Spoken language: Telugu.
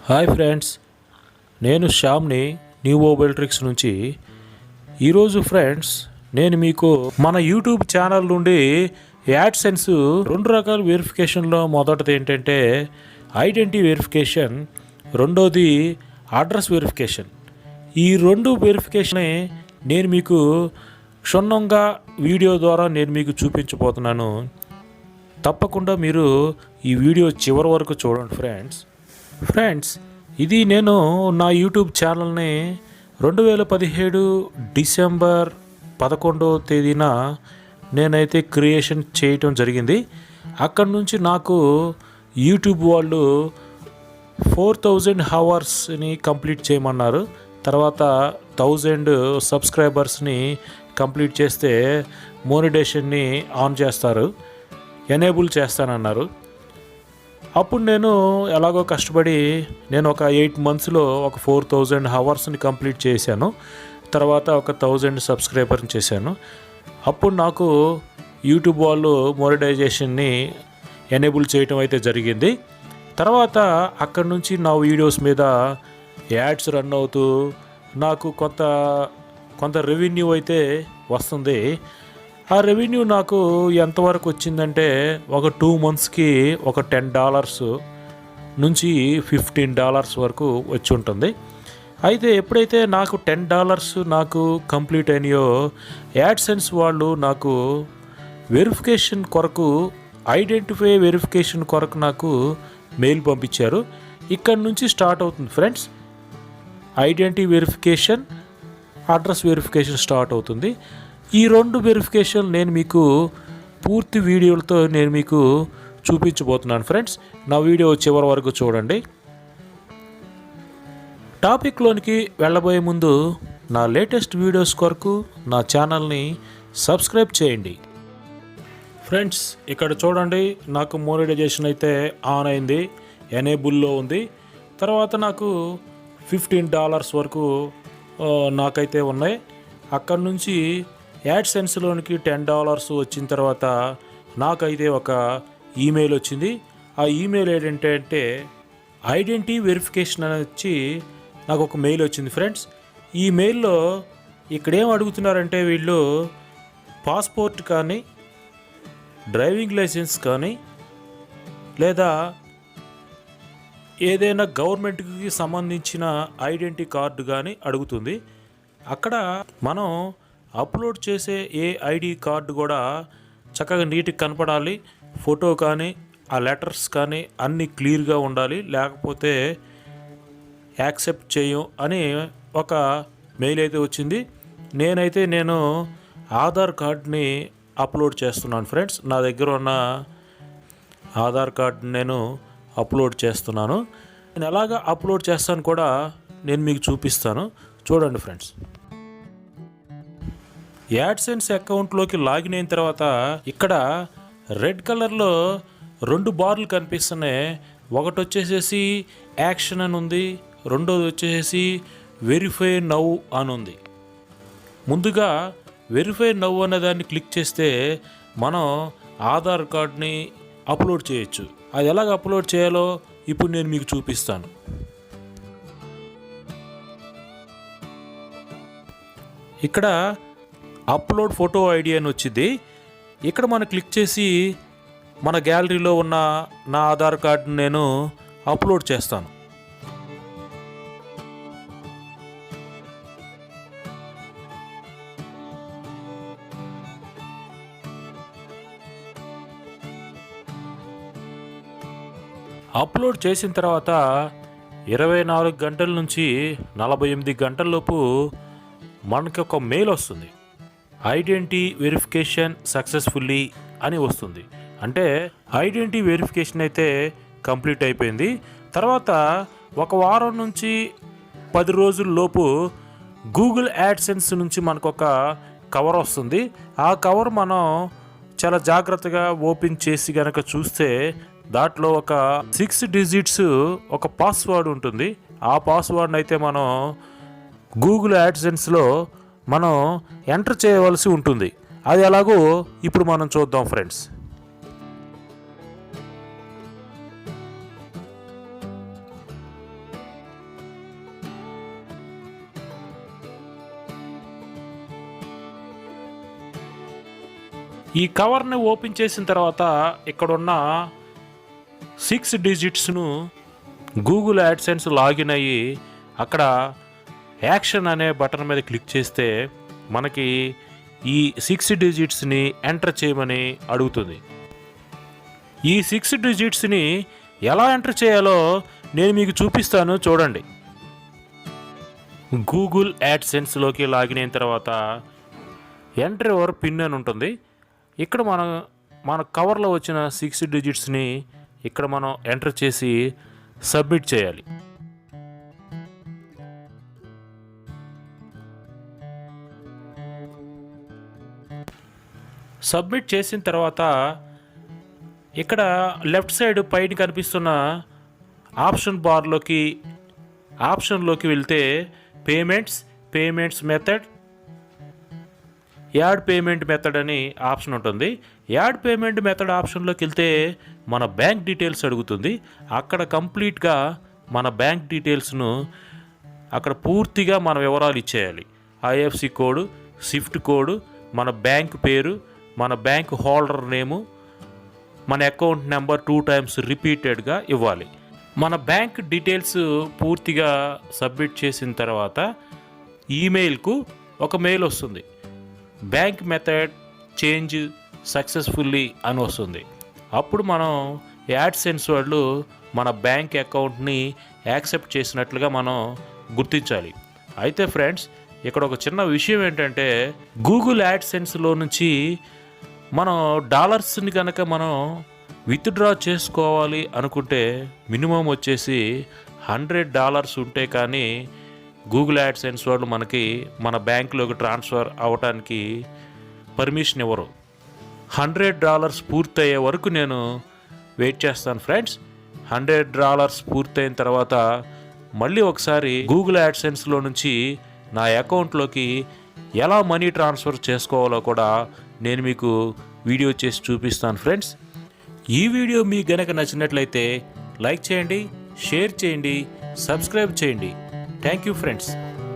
హాయ్ ఫ్రెండ్స్, నేను శ్యామ్ని న్యూ మొబైల్ ట్రిక్స్ నుంచి. ఈరోజు ఫ్రెండ్స్ నేను మీకు మన యూట్యూబ్ ఛానల్ నుండి యాడ్సెన్స్ రెండు రకాల వెరిఫికేషన్లో మొదటిది ఏంటంటే ఐడెంటిటీ వెరిఫికేషన్, రెండోది అడ్రస్ వెరిఫికేషన్. ఈ రెండు వెరిఫికేషన్ నేను మీకు క్షుణ్ణంగా వీడియో ద్వారా నేను మీకు చూపించబోతున్నాను. తప్పకుండా మీరు ఈ వీడియో చివరి వరకు చూడండి ఫ్రెండ్స్. ఇది నేను నా యూట్యూబ్ ఛానల్ని 2017 డిసెంబర్ 11వ తేదీన నేనైతే క్రియేషన్ చేయటం జరిగింది. అక్కడి నుంచి నాకు యూట్యూబ్ వాళ్ళు 4000 అవర్స్ని కంప్లీట్ చేయమన్నారు. తర్వాత 1000 సబ్స్క్రైబర్స్ని కంప్లీట్ చేస్తే మోనిటైజేషన్ని ఆన్ చేస్తారు, ఎనేబుల్ చేస్తానన్నారు. అప్పుడు నేను ఎలాగో కష్టపడి నేను ఒక 8 మంత్స్లో ఒక 4000 అవర్స్ని కంప్లీట్ చేశాను. తర్వాత ఒక 1000 సబ్స్క్రైబర్ని చేశాను. అప్పుడు నాకు యూట్యూబ్ వాళ్ళు మోనిటైజేషన్ని ఎనేబుల్ చేయటం అయితే జరిగింది. తర్వాత అక్కడి నుంచి నా వీడియోస్ మీద యాడ్స్ రన్ అవుతూ నాకు కొంత రెవెన్యూ అయితే వస్తుంది. ఆ రెవెన్యూ నాకు ఎంతవరకు వచ్చిందంటే ఒక 2 మంత్స్కి ఒక $10 నుంచి $15 వరకు వచ్చి ఉంటుంది. అయితే ఎప్పుడైతే నాకు $10 నాకు కంప్లీట్ అయినాయో యాడ్సెన్స్ వాళ్ళు నాకు వెరిఫికేషన్ కొరకు, ఐడెంటిఫై వెరిఫికేషన్ కొరకు నాకు మెయిల్ పంపించారు. ఇక్కడ నుంచి స్టార్ట్ అవుతుంది friends. Identity verification, address verification start అవుతుంది. ఈ రెండు వెరిఫికేషన్ నేను మీకు పూర్తి వీడియోలతో నేను మీకు చూపించబోతున్నాను ఫ్రెండ్స్. నా వీడియో చివరి వరకు చూడండి. టాపిక్లోనికి వెళ్ళబోయే ముందు నా లేటెస్ట్ వీడియోస్ కొరకు నా ఛానల్ని సబ్స్క్రైబ్ చేయండి ఫ్రెండ్స్. ఇక్కడ చూడండి, నాకు మోనిటైజేషన్ అయితే ఆన్ అయింది, ఎనేబుల్లో ఉంది. తర్వాత నాకు $15 వరకు నాకైతే ఉన్నాయి. అక్కడి నుంచి యాడ్సెన్స్లోనికి $10 వచ్చిన తర్వాత నాకైతే ఒక ఈమెయిల్ వచ్చింది. ఆ ఈమెయిల్ ఏంటంటే ఐడెంటిటీ వెరిఫికేషన్ అని వచ్చి నాకు ఒక మెయిల్ వచ్చింది ఫ్రెండ్స్. ఈ మెయిల్లో ఇక్కడేం అడుగుతున్నారంటే వీళ్ళు పాస్పోర్ట్ కానీ, డ్రైవింగ్ లైసెన్స్ కానీ, లేదా ఏదైనా గవర్నమెంట్కి సంబంధించిన ఐడెంటిటీ కార్డు కానీ అడుగుతుంది. అక్కడ మనం అప్లోడ్ చేసే ఏ ఐడి కార్డు కూడా చక్కగా నీట్గా కనపడాలి. ఫోటో కానీ, ఆ లెటర్స్ కానీ అన్నీ క్లియర్గా ఉండాలి, లేకపోతే యాక్సెప్ట్ చేయం అని ఒక మెయిల్ అయితే వచ్చింది. నేను ఆధార్ కార్డ్ని అప్లోడ్ చేస్తున్నాను ఫ్రెండ్స్. నా దగ్గర ఉన్న ఆధార్ కార్డుని నేను అప్లోడ్ చేస్తున్నాను. నేను ఎలాగ అప్లోడ్ చేస్తాను కూడా నేను మీకు చూపిస్తాను, చూడండి ఫ్రెండ్స్. యాడ్సెన్స్ అకౌంట్లోకి లాగిన్ అయిన తర్వాత ఇక్కడ రెడ్ కలర్లో 2 బార్లు కనిపిస్తున్నాయి. ఒకటి వచ్చేసేసి యాక్షన్ అని ఉంది, రెండోది వచ్చేసి వెరిఫై నౌ అని ఉంది. ముందుగా వెరిఫై నౌ అనే దాన్ని క్లిక్ చేస్తే మనం ఆధార్ కార్డ్ని అప్లోడ్ చేయొచ్చు. అది ఎలాగ అప్లోడ్ చేయాలో ఇప్పుడు నేను మీకు చూపిస్తాను. ఇక్కడ అప్లోడ్ ఫోటో ఐడి అని వచ్చింది. ఇక్కడ మనం క్లిక్ చేసి మన గ్యాలరీలో ఉన్న నా ఆధార్ కార్డును నేను అప్లోడ్ చేస్తాను. అప్లోడ్ చేసిన తర్వాత 24 గంటల నుంచి 48 గంటలలోపు మనకి ఒక మెయిల్ వస్తుంది. ఐడెంటిటీ వెరిఫికేషన్ సక్సెస్ఫుల్లీ అని వస్తుంది. అంటే ఐడెంటిటీ వెరిఫికేషన్ అయితే కంప్లీట్ అయిపోయింది. తర్వాత 1 వారం నుంచి 10 రోజుల లోపు గూగుల్ యాడ్సెన్స్ నుంచి మనకు ఒక కవర్ వస్తుంది. ఆ కవర్ మనం చాలా జాగ్రత్తగా ఓపెన్ చేసి కనుక చూస్తే దాంట్లో ఒక 6 డిజిట్స్ ఒక పాస్వర్డ్ ఉంటుంది. ఆ పాస్వర్డ్ని అయితే మనం గూగుల్ యాడ్సెన్స్లో మనం ఎంటర్ చేయవలసి ఉంటుంది. అది ఎలాగో ఇప్పుడు మనం చూద్దాం ఫ్రెండ్స్. ఈ కవర్ని ఓపెన్ చేసిన తర్వాత ఇక్కడున్న 6 డిజిట్స్ను గూగుల్ యాడ్సెన్స్ లాగిన్ అయ్యి అక్కడ యాక్షన్ అనే బటన్ మీద క్లిక్ చేస్తే మనకి ఈ 6 డిజిట్స్ని ఎంటర్ చేయమని అడుగుతుంది. ఈ 6 డిజిట్స్ని ఎలా ఎంటర్ చేయాలో నేను మీకు చూపిస్తాను, చూడండి. గూగుల్ యాడ్సెన్స్లోకి లాగిన్ అయిన తర్వాత ఎంటర్ యువర్ పిన్ అని ఉంటుంది. ఇక్కడ మన కవర్లో వచ్చిన 6 డిజిట్స్ని ఇక్కడ మనం ఎంటర్ చేసి సబ్మిట్ చేయాలి. సబ్మిట్ చేసిన తర్వాత ఇక్కడ లెఫ్ట్ సైడ్ పైన కనిపిస్తున్న ఆప్షన్లోకి వెళ్తే payments method, add payment method అని ఆప్షన్ ఉంటుంది. యాడ్ పేమెంట్ మెథడ్ ఆప్షన్లోకి వెళ్తే మన బ్యాంక్ డీటెయిల్స్ అడుగుతుంది. అక్కడ కంప్లీట్గా మన బ్యాంక్ డీటెయిల్స్ను అక్కడ పూర్తిగా మన వివరాలు ఇచ్చేయాలి. ఐఎఫ్సి కోడ్, స్విఫ్ట్ కోడ్, మన బ్యాంక్ పేరు, మన బ్యాంక్ హోల్డర్ నేము, మన అకౌంట్ నెంబర్ 2 టైమ్స్ రిపీటెడ్గా ఇవ్వాలి. మన బ్యాంక్ డీటెయిల్స్ పూర్తిగా సబ్మిట్ చేసిన తర్వాత ఈమెయిల్కు ఒక మెయిల్ వస్తుంది. బ్యాంక్ మెథడ్ చేంజ్ సక్సెస్ఫుల్లీ అని వస్తుంది. అప్పుడు మనం యాడ్సెన్స్ వాళ్ళు మన బ్యాంక్ అకౌంట్ని యాక్సెప్ట్ చేసినట్లుగా మనం గుర్తించాలి. అయితే ఫ్రెండ్స్, ఇక్కడ ఒక చిన్న విషయం ఏంటంటే, గూగుల్ యాడ్సెన్స్లో నుంచి మనం డాలర్స్ని కనుక మనం విత్డ్రా చేసుకోవాలి అనుకుంటే మినిమం వచ్చేసి $100 ఉంటే కానీ గూగుల్ యాడ్సెన్స్ వాళ్ళు మనకి మన బ్యాంకులోకి ట్రాన్స్ఫర్ అవ్వటానికి పర్మిషన్ ఇవ్వరు. $100 పూర్తయ్యే వరకు నేను వెయిట్ చేస్తాను ఫ్రెండ్స్. $100 పూర్తయిన తర్వాత మళ్ళీ ఒకసారి గూగుల్ యాడ్సెన్స్లో నుంచి నా అకౌంట్లోకి ఎలా మనీ ట్రాన్స్ఫర్ చేసుకోవాలో కూడా నేను మీకు వీడియో చేసి చూపిస్తాను ఫ్రెండ్స్. ఈ వీడియో మీకు గనక నచ్చినట్లయితే లైక్ చేయండి, షేర్ చేయండి, సబ్స్క్రైబ్ చేయండి. Thank you friends.